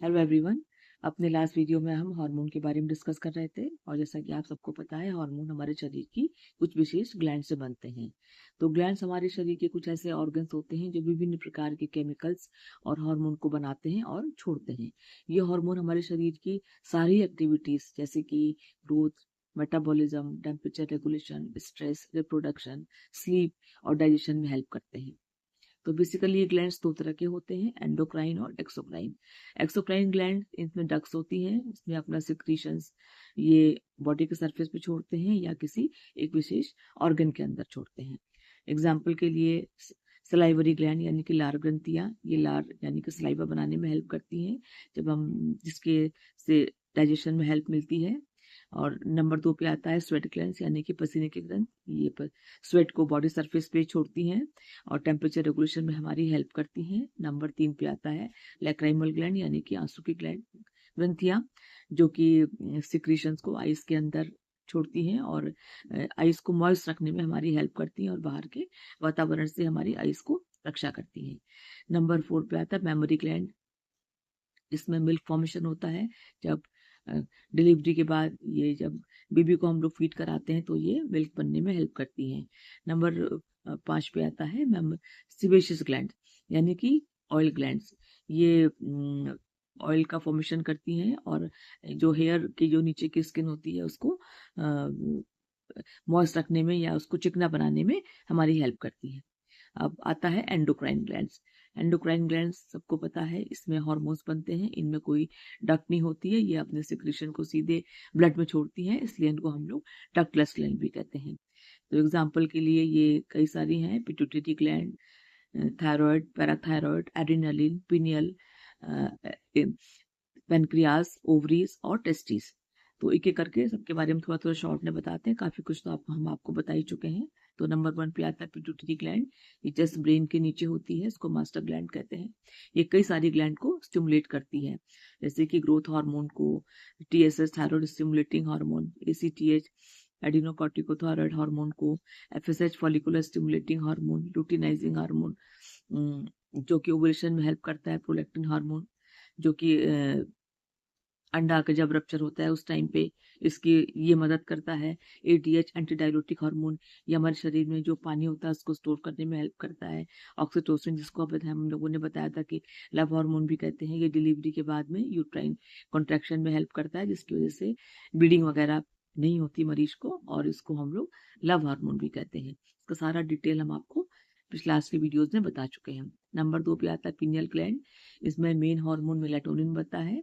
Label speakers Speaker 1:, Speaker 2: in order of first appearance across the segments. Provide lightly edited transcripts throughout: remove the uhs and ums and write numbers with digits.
Speaker 1: Hello everyone. अपने last video में हम हार्मोन के बारे में डिस्कस कर रहे थे और जैसा कि आप सबको पता है हार्मोन हमारे शरीर की कुछ विशेष ग्लैंड से बनते हैं। तो ग्लैंड्स हमारे शरीर के कुछ ऐसे ऑर्गन्स होते हैं जो विभिन्न प्रकार के केमिकल्स और हार्मोन को बनाते हैं और छोड़ते हैं। ये हार्मोन हमारे शरीर की सारी एक्टिविटीज जैसे कि growth, metabolism, temperature regulation, stress, reproduction, sleep और डाइजेशन में हेल्प करते हैं। तो बेसिकली ये ग्लैंड्स दो तरह के होते हैं, एंडोक्राइन और एक्सोक्राइन। एक्सोक्राइन ग्लैंड इसमें डक्स होती हैं, इसमें अपना सिक्रीशंस ये बॉडी के सरफेस पे छोड़ते हैं या किसी एक विशेष ऑर्गन के अंदर छोड़ते हैं। एग्जाम्पल के लिए सलाइवरी ग्लैंड यानी कि लार ग्रंथियां, ये लार यानी कि सलाइवा बनाने में हेल्प करती हैं जब हम जिसके से डाइजेशन में हेल्प मिलती है। और नंबर 2 पे आता है स्वेट ग्लैंड्स यानी कि पसीने की ग्रंथ, ये स्वेट को बॉडी सरफेस पे छोड़ती हैं और टेम्परेचर रेगुलेशन में हमारी हेल्प करती हैं। नंबर 3 पे आता है लैक्राइमल ग्लैंड यानी कि आंसू की ग्लैंड ग्रंथियां, जो कि सिक्रीशंस को आइस के अंदर छोड़ती हैं और आइस को मॉइस्ट रखने में हमारी हेल्प करती हैं और बाहर के वातावरण से हमारी आइस को रक्षा करती हैं। नंबर 4 पे आता है मेमोरी ग्लैंड, इसमें मिल्क फॉर्मेशन होता है जब डिलीवरी के बाद, ये जब बेबी को हम लोग फीड कराते हैं तो ये मिल्क बनने में हेल्प करती हैं। नंबर 5 पे आता है सिबेशियस ग्लैंड यानी कि ऑयल ग्लैंड्स, ये ऑयल का फॉर्मेशन करती हैं और जो हेयर की जो नीचे की स्किन होती है उसको मॉइस्ट रखने में या उसको चिकना बनाने में हमारी हेल्प करती है। अब आता है एंडोक्राइन ग्लैंड्स। एंडोक्राइन ग्लैंड्स सबको पता है, इसमें हार्मोन्स बनते हैं, इनमें कोई डक्ट नहीं होती है, ये अपने सिक्रीशन को सीधे ब्लड में छोड़ती हैं, इसलिए इनको हम लोग डक्टलेस ग्लैंड भी कहते हैं। तो एग्जांपल के लिए ये कई सारी हैं, pituitary gland, thyroid, parathyroid, adrenaline, pineal, pancreas, ovaries और टेस्टिस। तो एक एक करके सबके बारे में थोड़ा थोड़ा शॉर्ट में बताते हैं, काफी कुछ तो हम आपको बता ही चुके हैं। तो नंबर 1 पे आता है पिट्यूटरी ग्लैंड, ये जस्ट ब्रेन के नीचे होती है, इसको मास्टर ग्लैंड कहते हैं। ये कई सारी ग्लैंड को स्टिमुलेट करती है, जैसे कि ग्रोथ हार्मोन को, TSH thyroid stimulating hormone, ACTH adenocorticothyroid hormone को, FSH follicular stimulating hormone, luteinizing hormone जो कि ओवुलेशन में हेल्प करता है, प्रोलैक्टिन हार्मोन जो कि अंडा का जब रप्चर होता है उस टाइम पे इसकी ये मदद करता है। एटीएच एंटीडायलोटिक हार्मोन, ये हमारे शरीर में जो पानी होता है उसको स्टोर करने में हेल्प करता है। ऑक्सीटोसिन, जिसको हम लोगों ने बताया था कि लव हार्मोन भी कहते हैं, ये डिलीवरी के बाद में यूट्राइन कॉन्ट्रैक्शन में हेल्प करता है, जिसकी वजह से ब्लीडिंग वगैरह नहीं होती मरीज को, और इसको हम लोग लव हार्मोन भी कहते हैं। इसका सारा डिटेल हम आपको पिछले लास्ट के वीडियोज में बता चुके हैं। नंबर 2 पे आता है पिनियल ग्लैंड, इसमें मेन हार्मोन मेलाटोनिन बनता है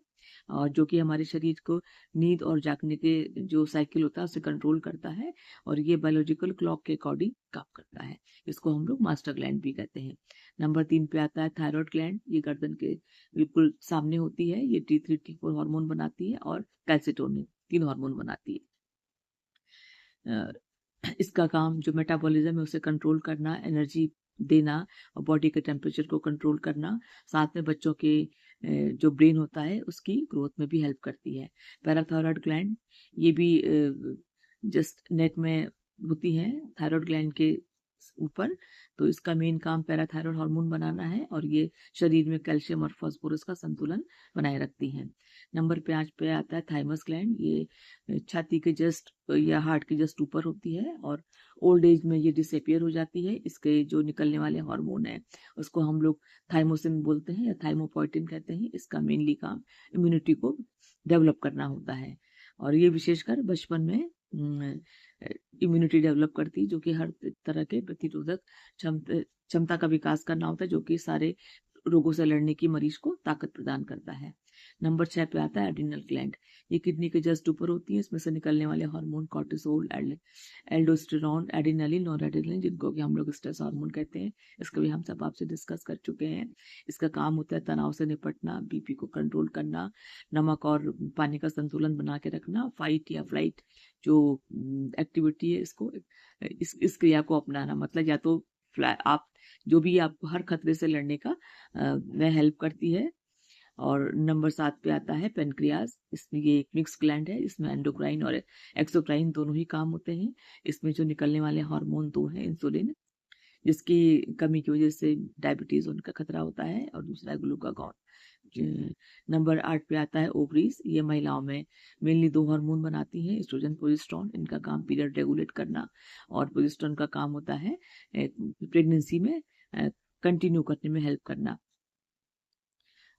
Speaker 1: और जो कि हमारे शरीर को नींद और जागने के जो साइकिल होता है उसे कंट्रोल करता है और ये बायोलॉजिकल क्लॉक के अकॉर्डिंग काम करता है। इसको हम लोग मास्टर ग्लैंड भी कहते हैं। नंबर 3 पे आता है थायराइड ग्लैंड, ये गर्दन के बिल्कुल सामने होती है, ये T3 T4 हार्मोन बनाती है और कैल्सिटोनिन, 3 हार्मोन बनाती है। इसका काम जो मेटाबॉलिज्म है उसे कंट्रोल करना, एनर्जी देना और बॉडी के टेम्परेचर को कंट्रोल करना, साथ में बच्चों के जो ब्रेन होता है उसकी ग्रोथ में भी हेल्प करती है। पैराथायरॉयड ग्लैंड, ये भी जस्ट नेक में होती है थायराइड ग्लैंड के ऊपर, तो इसका मेन काम पैराथायरॉयड हार्मोन बनाना है और ये शरीर में कैल्शियम और फास्फोरस का संतुलन बनाए रखती हैं। नंबर 5 पे आता है थाइमस ग्लैंड, ये छाती के जस्ट या हार्ट के जस्ट ऊपर होती है और ओल्ड एज में ये डिसअपियर हो जाती है। इसके जो निकलने वाले हार्मोन है उसको हम लोग थाइमोसिन बोलते हैं या थाइमोपोइटिन कहते हैं। इसका मेनली काम इम्यूनिटी को डेवलप करना होता है और ये विशेषकर बचपन में इम्यूनिटी डेवलप करती है, जो कि हर तरह के प्रतिरोधक क्षमता का विकास करना होता है, जो कि सारे रोगों से लड़ने की मरीज को ताकत प्रदान करता है। नंबर 6 पे आता है एड्रिनल ग्लैंड, ये किडनी के जस्ट ऊपर होती है, इसमें से निकलने वाले hormone cortisol, aldosterone, adrenaline, noradrenaline, जिनको कि हम लोग स्ट्रेस हार्मोन कहते हैं, इसका भी हम सब आपसे डिस्कस कर चुके हैं। इसका काम होता है तनाव से निपटना, बीपी को कंट्रोल करना, नमक और पानी का संतुलन बना के रखना, फाइट या फ्लाइट जो एक्टिविटी है इसको इस क्रिया को अपनाना, मतलब या तो आप जो भी आपको हर खतरे से लड़ने का में हेल्प करती है। और नंबर 7 पे आता है पेनक्रियास, इसमें ये एक मिक्स ग्लैंड है, इसमें एंडोक्राइन और एक्सोक्राइन दोनों ही काम होते हैं। इसमें जो निकलने वाले हार्मोन दो हैं, इंसुलिन जिसकी कमी की वजह से डायबिटीज होने का खतरा होता है और दूसरा ग्लूकागॉन नंबर 8 पे आता है ओवरीज। ये महिलाओं में मेनली 2 हार्मोन बनाती हैं, एस्ट्रोजन, प्रोजेस्टेरोन। इनका काम पीरियड रेगुलेट करना, और प्रोजेस्टेरोन का काम होता है प्रेगनेंसी में कंटिन्यू करने में हेल्प करना।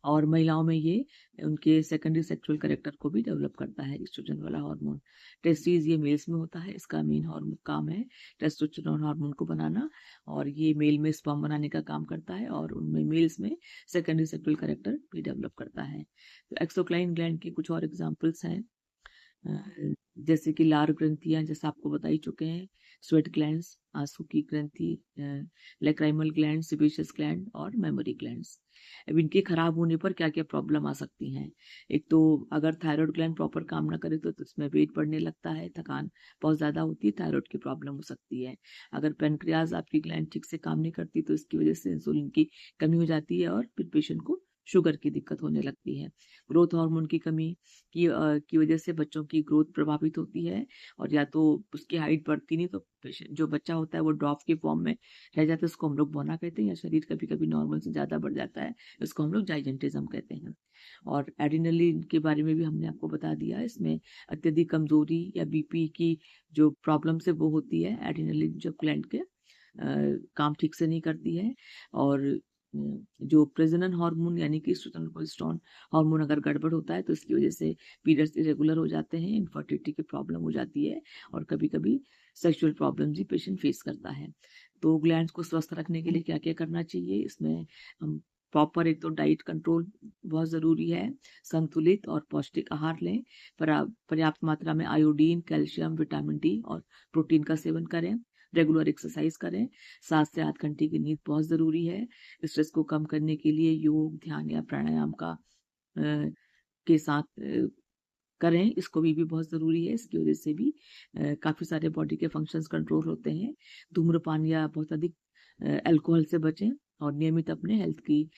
Speaker 1: और महिलाओं में ये उनके सेकेंडरी सेक्सुअल कैरेक्टर को भी डेवलप करता है एस्ट्रोजन वाला हार्मोन। टेस्टिस ये मेल्स में होता है, इसका मेन हार्मोन काम है टेस्टोस्टेरोन हार्मोन को बनाना, और ये मेल में स्पर्म बनाने का काम करता है, और उनमें मेल्स में सेकेंडरी सेक्सुअल कैरेक्टर भी डेवलप करता है। तो एक्सोक्राइन ग्लैंड के कुछ और एग्जाम्पल्स हैं, जैसे कि लार ग्रंथियां, जैसे आपको बता ही चुके हैं, स्वेट ग्लैंड्स, आंसू की ग्रंथि, लैक्राइमल ग्लैंड, सिबेशियस ग्लैंड और मेमोरी ग्लैंड्स। अब इनके खराब होने पर क्या क्या प्रॉब्लम आ सकती हैं। एक तो अगर थायराइड ग्लैंड प्रॉपर काम ना करे तो इसमें वेट बढ़ने लगता है, थकान बहुत ज़्यादा होती है, थायराइड की प्रॉब्लम हो सकती है। अगर पेनक्रियाज आपकी ग्लैंड ठीक से काम नहीं करती तो इसकी वजह से इंसुलिन की कमी हो जाती है, और फिर पेशेंट को शुगर की दिक्कत होने लगती है। ग्रोथ हार्मोन की कमी की वजह से बच्चों की ग्रोथ प्रभावित होती है, और या तो उसकी हाइट बढ़ती नहीं तो पेशेंट जो बच्चा होता है वो ड्रॉप के फॉर्म में रह जाता है, उसको हम लोग बौना कहते हैं, या शरीर कभी कभी नॉर्मल से ज़्यादा बढ़ जाता है, इसको हम लोग जाइजेंटिज्म कहते हैं। और एड्रिनलिन के बारे में भी हमने आपको बता दिया, इसमें अत्यधिक कमजोरी या बीपी की जो प्रॉब्लम से वो होती है, एड्रिनलिन जो ग्लैंड के काम ठीक से नहीं करती है। और जो प्रेजनन हार्मोन यानी कि एस्ट्रोजन प्रोजेस्टेरोन हार्मोन अगर गड़बड़ होता है तो इसकी वजह से पीरियड्स इरेगुलर हो जाते हैं, इनफर्टिलिटी की प्रॉब्लम हो जाती है, और कभी कभी सेक्सुअल प्रॉब्लम्स भी पेशेंट फेस करता है। तो ग्लैंड्स को स्वस्थ रखने के लिए क्या क्या करना चाहिए, इसमें हम प्रॉपर, एक तो डाइट कंट्रोल बहुत ज़रूरी है, संतुलित और पौष्टिक आहार लें, पर्याप्त मात्रा में आयोडीन, कैल्शियम, विटामिन डी और प्रोटीन का सेवन करें, रेगुलर एक्सरसाइज करें, 7 से 8 घंटे की नींद बहुत ज़रूरी है। स्ट्रेस को कम करने के लिए योग, ध्यान या प्राणायाम के साथ करें, इसको भी बहुत ज़रूरी है। इसकी वजह से भी काफ़ी सारे बॉडी के फंक्शंस कंट्रोल होते हैं। धूम्रपान या बहुत अधिक अल्कोहल से बचें, और नियमित अपने हेल्थ की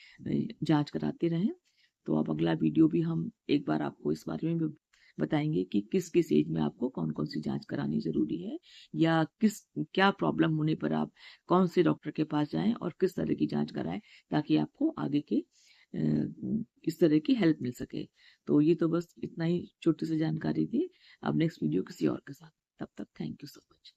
Speaker 1: जांच कराते रहें। तो अब अगला वीडियो भी हम एक बार आपको इस बारे में भी बताएंगे कि किस किस एज में आपको कौन कौन सी जांच करानी ज़रूरी है, या क्या प्रॉब्लम होने पर आप कौन से डॉक्टर के पास जाएं और किस तरह की जांच कराएं, ताकि आपको आगे के इस तरह की हेल्प मिल सके। तो ये तो बस इतना ही छोटी सी जानकारी थी। अब नेक्स्ट वीडियो किसी और के साथ, तब तक थैंक यू सो मच।